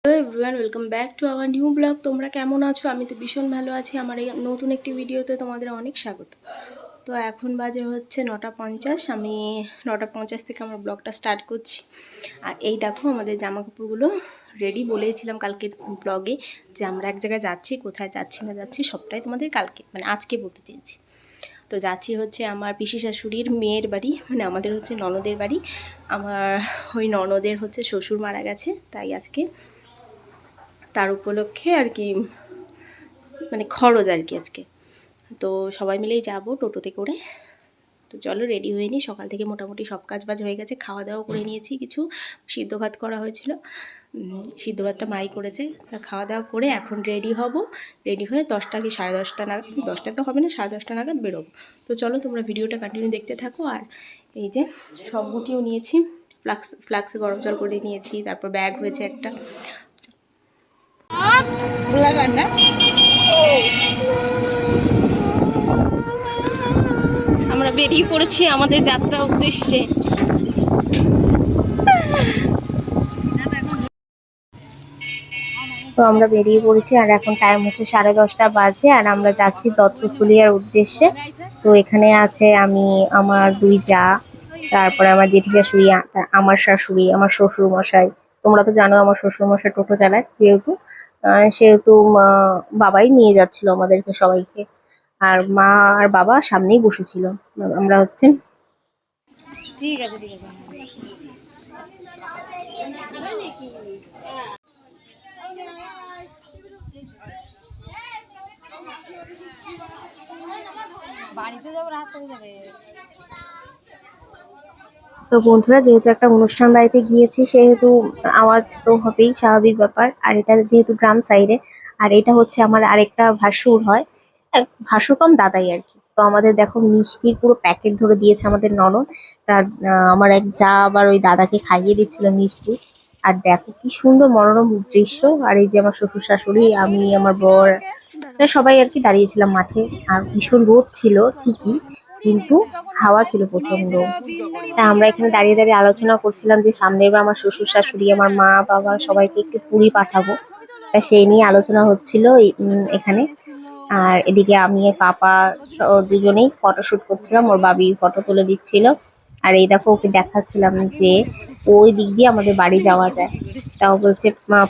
Hello everyone, welcome back to our new blog. তোমরা কেমন আছো? আমি তো ভীষণ ভালো আছি। আমার এই নতুন একটি ভিডিওতে তোমাদের অনেক স্বাগত। তো এখন বাজে হচ্ছে 9:50। আমি 9:50 থেকে আমার ব্লগটা স্টার্ট করছি। আর এই দেখো আমাদের জামা কাপড়গুলো রেডি। বলেইছিলাম কালকে ব্লগে যে আমরা এক জায়গায় যাচ্ছি, কোথায় যাচ্ছি না যাচ্ছি সবটাই তোমাদের কালকে মানে আজকে বলতে চেয়েছি। তো যাচ্ছি হচ্ছে আমার পিসি শাশুড়ির মেয়ের বাড়ি, মানে আমাদের হচ্ছে ননদের বাড়ি। আমার ওই ননদের হচ্ছে শ্বশুর মারা গেছে, তাই আজকে তার উপলক্ষে আর কি, মানে খরচ আর কি আজকে। তো সবাই মিলেই যাব টোটোতে করে। তো চলো রেডি হয়ে নিই। সকাল থেকে মোটামুটি সব কাজ বাজ হয়ে গেছে, খাওয়া দাওয়া করে নিয়েছি। কিছু সিদ্ধ ভাত করা হয়েছিল, সিদ্ধ ভাতটা মাই করেছে। তা খাওয়া দাওয়া করে এখন রেডি হব। রেডি হয়ে 10টা কি 10:30 নাগাদ, 10টা তো হবে না, 10:30 নাগাদ বেরোবো। তো চলো তোমরা ভিডিওটা কন্টিনিউ দেখতে থাকো। আর এই যে সব গুটিও নিয়েছি, ফ্লাক্সে গরম জল করে নিয়েছি, তারপর ব্যাগ হয়েছে একটা। আমরা বেরিয়ে পড়েছি আমাদের যাত্রা উদ্দেশ্যে। তো আমরা বেরিয়ে পড়েছি আর এখন টাইম হচ্ছে 10:30 বাজে। আর আমরা যাচ্ছি দত্তফুলিয়ার উদ্দেশ্যে। তো এখানে আছে আমি, আমার দুই জা, তারপরে আমার জেঠি শাশুড়ি, আমার শাশুড়ি, আমার শ্বশুর মশাই। তোমরা তো জানো আমার শ্বশুর মশাই টোটো চালায়, যেহেতু সেহেতু বাবাই নিয়ে যাচ্ছিল আমাদেরকে সবাইকে। আর মা আর বাবা সামনেই বসেছিল। আমরা হচ্ছে ঠিক আছে ঠিক আছে। বাড়িতে যাবো, রাত হয়ে যাবে। তো বন্ধুরা, যেহেতু একটা অনুষ্ঠান বাড়িতে গিয়েছি সেহেতু আওয়াজ তো হবেই, স্বাভাবিক ব্যাপার। আর এটা যেহেতু গ্রাম সাইডে, আর এটা হচ্ছে আমার আরেকটা ভাসুর হয়, ভাসুর কম দাদাই আর কি। তো আমাদের দেখো মিষ্টির পুরো প্যাকেট ধরে দিয়েছে আমাদের ননদ। তার আমার এক যা আবার ওই দাদাকে খাইয়ে দিচ্ছিল মিষ্টি। আর দেখো কি সুন্দর মনোরম দৃশ্য। আর এই যে আমার শ্বশুর শাশুড়ি, আমি, আমার বর, এরা সবাই আর কি দাঁড়িয়েছিলাম মাঠে। আর ভীষণ রোদ ছিল ঠিকই, কিন্তু হাওয়া ছিল প্রচন্ড। তা আমরা এখানে দাঁড়িয়ে দাঁড়িয়ে আলোচনা করছিলাম যে সামনের বার আমার শ্বশুর শাশুড়ি, আমার মা বাবা সবাইকে একটু পুরী পাঠাবো। তা সেই নিয়ে আলোচনা হচ্ছিল এখানে। আর এদিকে আমি আর পাপা দুজনেই ফটোশুট করছিলাম, ওর বাবি ফটো তুলে দিচ্ছিল। আর এই দেখো ওকে দেখাচ্ছিলাম যে ওই দিক দিয়ে আমাদের বাড়ি যাওয়া যায়। তাও বলছে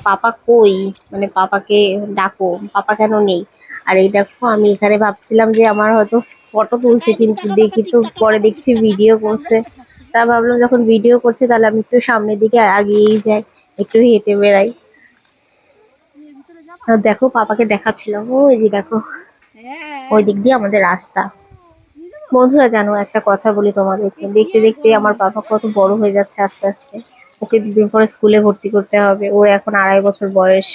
পাপা কই, মানে পাপাকে ডাকো, পাপা কেন নেই?" আর এই দেখো আমি এখানে ভাবছিলাম যে আমার হয়তো ফটো তুলছে, কিন্তু দেখি তো পরে দেখছি ভিডিও করছে। তা ভাবলাম যখন ভিডিও করছে তাহলে আমি একটু সামনের দিকে আগিয়েই যাই, একটু হেঁটে বেড়াই। আর দেখো পাপাকে দেখাচ্ছিলাম, ওই যে দেখো ওই দিক দিয়ে আমাদের রাস্তা। বন্ধুরা জানো, একটা কথা বলি তোমাদেরকে, দেখতে দেখতে আমার পাপা কত বড় হয়ে যাচ্ছে আস্তে আস্তে। ওকে দুদিন পরে স্কুলে ভর্তি করতে হবে, ওর এখন 2.5 বছর বয়স।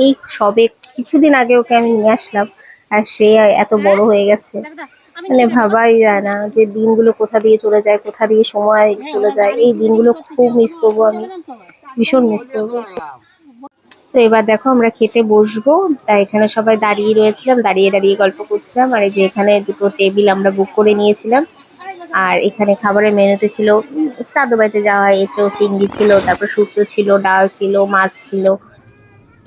এই সবে কিছুদিন আগে ওকে আমি নিয়ে আসলাম, আর সে এত বড় হয়ে গেছে। মানে ভাবাই যায় না যে দিনগুলো কোথা দিয়ে চলে যায়, কোথা দিয়ে সময় চলে যায়। এই দিনগুলো খুব মিস করবো আমি, ভীষণ মিস করবো। তো এবার দেখো আমরা খেতে বসবো। তাই এখানে সবাই দাঁড়িয়ে রয়েছিলাম, দাঁড়িয়ে দাঁড়িয়ে গল্প করছিলাম। আর এই যে এখানে দুটো টেবিল আমরা বুক করে নিয়েছিলাম। আর এখানে খাবারের মেনুতে ছিল শ্রাদ্ধ বাড়িতে যাওয়া এঁচো চিংড়ি ছিল, তারপর শুক্তো ছিল, ডাল ছিল, মাছ ছিল।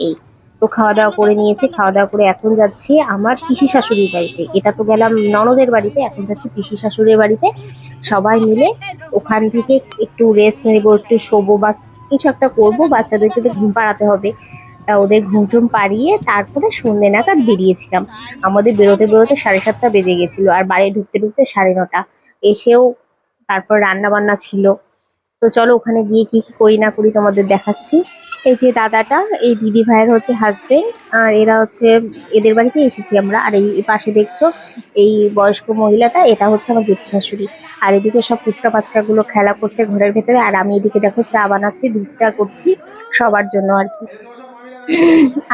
এই তো খাওয়া দাওয়া করে নিয়েছি। খাওয়া দাওয়া করে এখন যাচ্ছি আমার পিসি শাশুড়ির বাড়িতে। এটা তো গেলাম ননদের বাড়িতে, এখন যাচ্ছি পিসি শাশুড়ির বাড়িতে। সবাই মিলে ওখান থেকে একটু রেস্ট নেবো, একটু শোবো বা কিছু একটা করবো। বাচ্চাদেরকে তো ঘুম পাড়াতে হবে। তা ওদের ঘুম টুম পাড়িয়ে তারপরে সন্ধ্যে নাগাদ বেরিয়েছিলাম। আমাদের বেরোতে বেরোতে 7:30 বেজে গেছিল, আর বাড়ি ঢুকতে ঢুকতে 9:30। এসেও তারপর রান্না বান্না ছিল। তো চলো ওখানে গিয়ে কি কি করি না করি তোমাদের দেখাচ্ছি। এই যে দাদাটা, এই দিদি ভাইয়ের হচ্ছে হাজবেন্ড। আর এরা হচ্ছে, এদের বাড়িতে এসেছি আমরা। আর এই পাশে দেখছো এই বয়স্ক মহিলাটা, এটা হচ্ছে আমার জেঠি শাশুড়ি। আর এদিকে সব ফুচকা পাচকা গুলো খেলা করছে ঘরের ভেতরে। আর আমি এদিকে দেখো চা বানাচ্ছি, দুধ চা করছি সবার জন্য আর কি।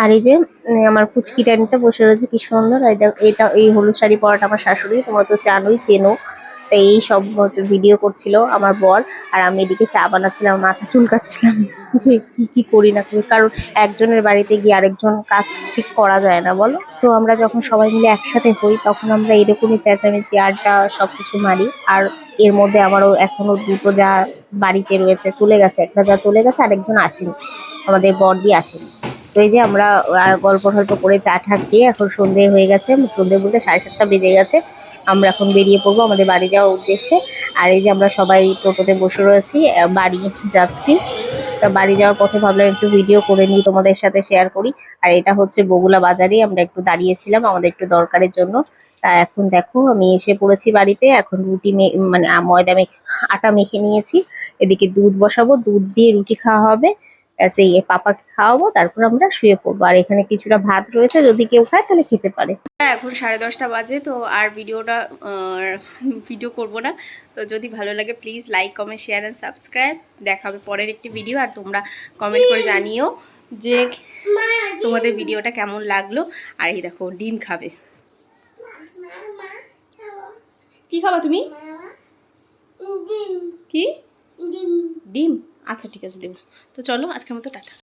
আর এই যে আমার পুচকিটা নিতে বসে রয়েছে কি সুন্দর। এটা এটা এই হলুদ শাড়ি পরাটা আমার শাশুড়ি, তোমরা তো জানোই, চেনো। তো এই সব ভিডিও করছিল আমার বর, আর আমি এদিকে চা বানাচ্ছিলাম, মাথা চুলকাচ্ছিলাম যে কি কি করি না করি, কারণ একজনের বাড়িতে গিয়ে আরেকজন কাজ ঠিক করা যায় না বলো। তো আমরা যখন সবাই মিলে একসাথে হই তখন আমরা এরকমই চেঁচামেচি আড্ডা সবকিছু মারি। আর এর মধ্যে আমারও এখনো দুটো যা বাড়িতে রয়েছে, চলে গেছে, একটা যা চলে গেছে, আরেকজন আসেনি, আমাদের বড়দি আসেনি। তো এই যে আমরা আর গল্প টল্প করে চা টা খেয়ে এখন সন্ধে হয়ে গেছে, সন্ধে বলতে 7:30 বেজে গেছে। আমরা এখন বেরিয়ে পড়বো আমাদের বাড়ি যাওয়ার উদ্দেশ্যে। আর এই যে আমরা সবাই টোটোতে বসে রয়েছি, বাড়ি যাচ্ছি। তা বাড়ি যাওয়ার পথে ভাবলাম একটু ভিডিও করে নিই, তোমাদের সাথে শেয়ার করি। আর এটা হচ্ছে বগুলা বাজারে আমরা একটু দাঁড়িয়েছিলাম আমাদের একটু দরকারের জন্য। তা এখন দেখো আমি এসে পড়েছি বাড়িতে, এখন রুটি মানে ময়দা আটা মেখে নিয়েছি। এদিকে দুধ বসাবো, দুধ দিয়ে রুটি খাওয়া হবে। সেই পাপাকে খাওয়াবো, তারপর আমরা শুয়ে পড়বো। আর এখানে কিছুটা ভাত রয়েছে, যদি কেউ খায় তাহলে খেতে পারে। এখন 10:30 বাজে, তো আর ভিডিও করব না। তো যদি ভালো লাগে please like comment share and subscribe. দেখা হবে পরের একটি ভিডিও। আর তোমরা কমেন্ট করে জানিও যে তোমাদের ভিডিওটা কেমন লাগলো। আর এই দেখো ডিম খাবে। কি খাবা তুমি? কি ডিম? আচ্ছা ঠিক আছে দেবো। তো চলো আজকের মতো টাটা।